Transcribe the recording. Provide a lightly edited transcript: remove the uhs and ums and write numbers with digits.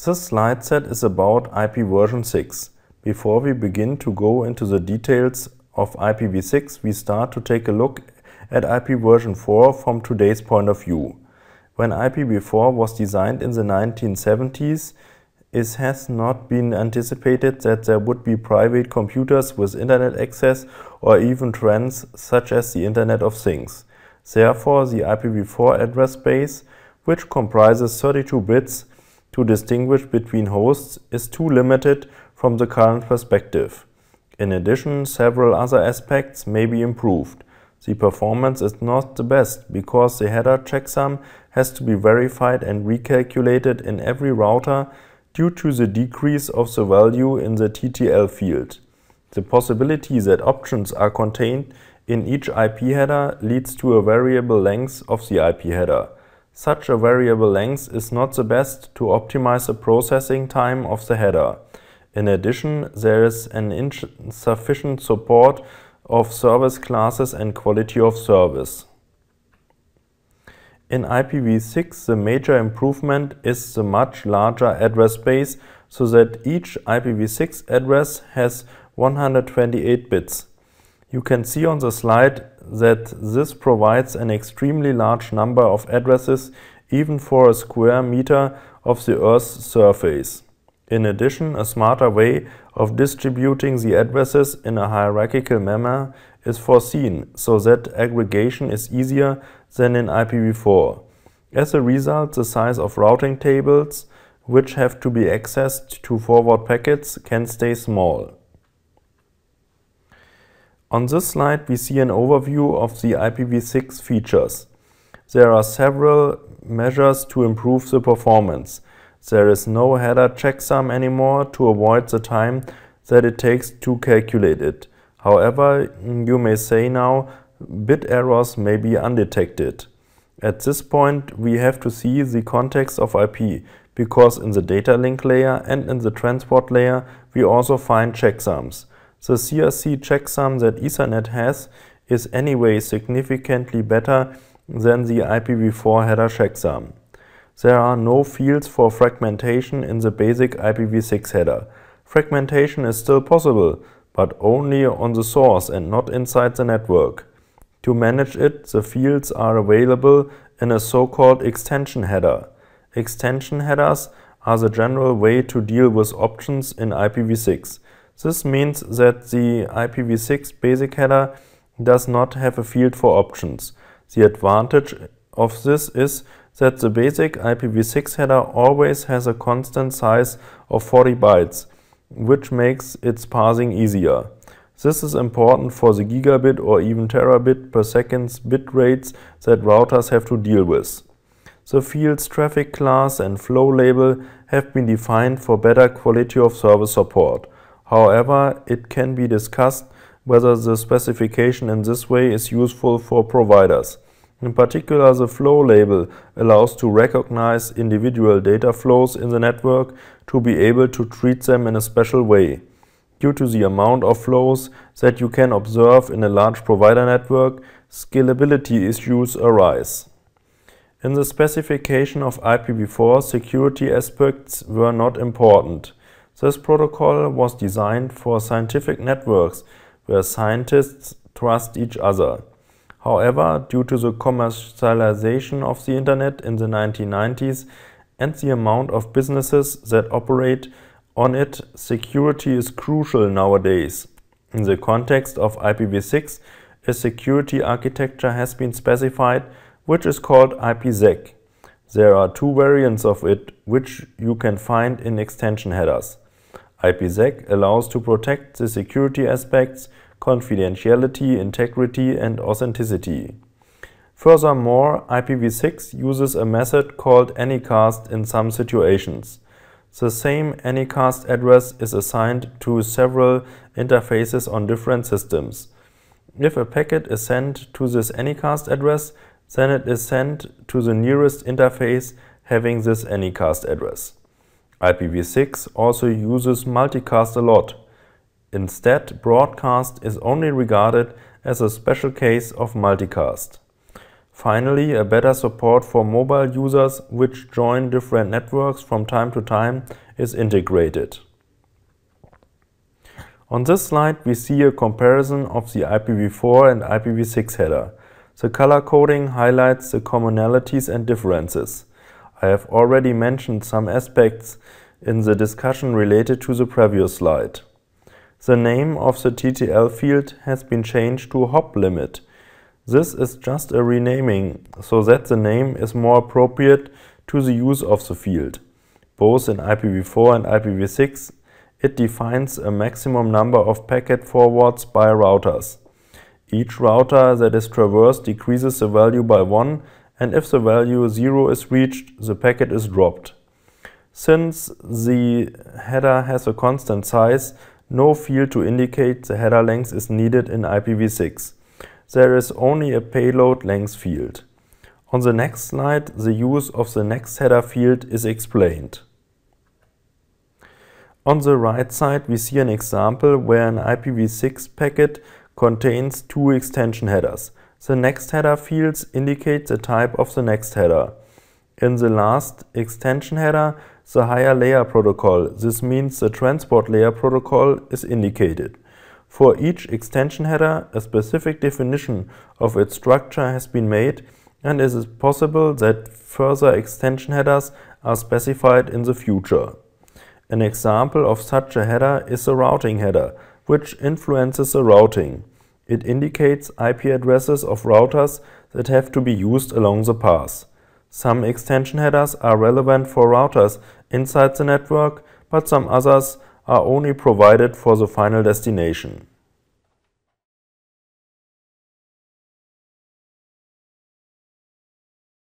This slide set is about IP version 6. Before we begin to go into the details of IPv6, we start to take a look at IP version 4 from today's point of view. When IPv4 was designed in the 1970s, it has not been anticipated that there would be private computers with internet access or even trends such as the Internet of Things. Therefore, the IPv4 address space, which comprises 32 bits, to distinguish between hosts is too limited from the current perspective. In addition, several other aspects may be improved. The performance is not the best because the header checksum has to be verified and recalculated in every router due to the decrease of the value in the TTL field. The possibility that options are contained in each IP header leads to a variable length of the IP header. Such a variable length is not the best to optimize the processing time of the header. In addition, there is an insufficient support of service classes and quality of service. In IPv6, the major improvement is the much larger address space so that each IPv6 address has 128 bits. You can see on the slide that this provides an extremely large number of addresses even for a square meter of the Earth's surface. In addition, a smarter way of distributing the addresses in a hierarchical manner is foreseen so that aggregation is easier than in IPv4. As a result, the size of routing tables, which have to be accessed to forward packets, can stay small. On this slide, we see an overview of the IPv6 features. There are several measures to improve the performance. There is no header checksum anymore to avoid the time that it takes to calculate it. However, you may say now, bit errors may be undetected. At this point, we have to see the context of IP, because in the data link layer and in the transport layer, we also find checksums. The CRC checksum that Ethernet has is anyway significantly better than the IPv4 header checksum. There are no fields for fragmentation in the basic IPv6 header. Fragmentation is still possible, but only on the source and not inside the network. To manage it, the fields are available in a so-called extension header. Extension headers are the general way to deal with options in IPv6. This means that the IPv6 basic header does not have a field for options. The advantage of this is that the basic IPv6 header always has a constant size of 40 bytes, which makes its parsing easier. This is important for the gigabit or even terabit per second bit rates that routers have to deal with. The fields traffic class and flow label have been defined for better quality of service support. However, it can be discussed whether the specification in this way is useful for providers. In particular, the flow label allows to recognize individual data flows in the network to be able to treat them in a special way. Due to the amount of flows that you can observe in a large provider network, scalability issues arise. In the specification of IPv4, security aspects were not important. This protocol was designed for scientific networks where scientists trust each other. However, due to the commercialization of the Internet in the 1990s and the amount of businesses that operate on it, security is crucial nowadays. In the context of IPv6, a security architecture has been specified, which is called IPsec. There are two variants of it, which you can find in extension headers. IPsec allows to protect the security aspects, confidentiality, integrity, and authenticity. Furthermore, IPv6 uses a method called anycast in some situations. The same anycast address is assigned to several interfaces on different systems. If a packet is sent to this anycast address, then it is sent to the nearest interface having this anycast address. IPv6 also uses multicast a lot. Instead, broadcast is only regarded as a special case of multicast. Finally, a better support for mobile users which join different networks from time to time is integrated. On this slide, we see a comparison of the IPv4 and IPv6 header. The color coding highlights the commonalities and differences. I have already mentioned some aspects in the discussion related to the previous slide. The name of the TTL field has been changed to hop limit. This is just a renaming, so that the name is more appropriate to the use of the field. Both in IPv4 and IPv6, it defines a maximum number of packet forwards by routers. Each router that is traversed decreases the value by 1, and if the value 0 is reached, the packet is dropped. Since the header has a constant size, no field to indicate the header length is needed in IPv6. There is only a payload length field. On the next slide, the use of the next header field is explained. On the right side, we see an example where an IPv6 packet contains two extension headers. The next header fields indicate the type of the next header. In the last extension header, the higher layer protocol, this means the transport layer protocol, is indicated. For each extension header, a specific definition of its structure has been made, and it is possible that further extension headers are specified in the future. An example of such a header is a routing header, which influences the routing. It indicates IP addresses of routers that have to be used along the path. Some extension headers are relevant for routers inside the network, but some others are only provided for the final destination.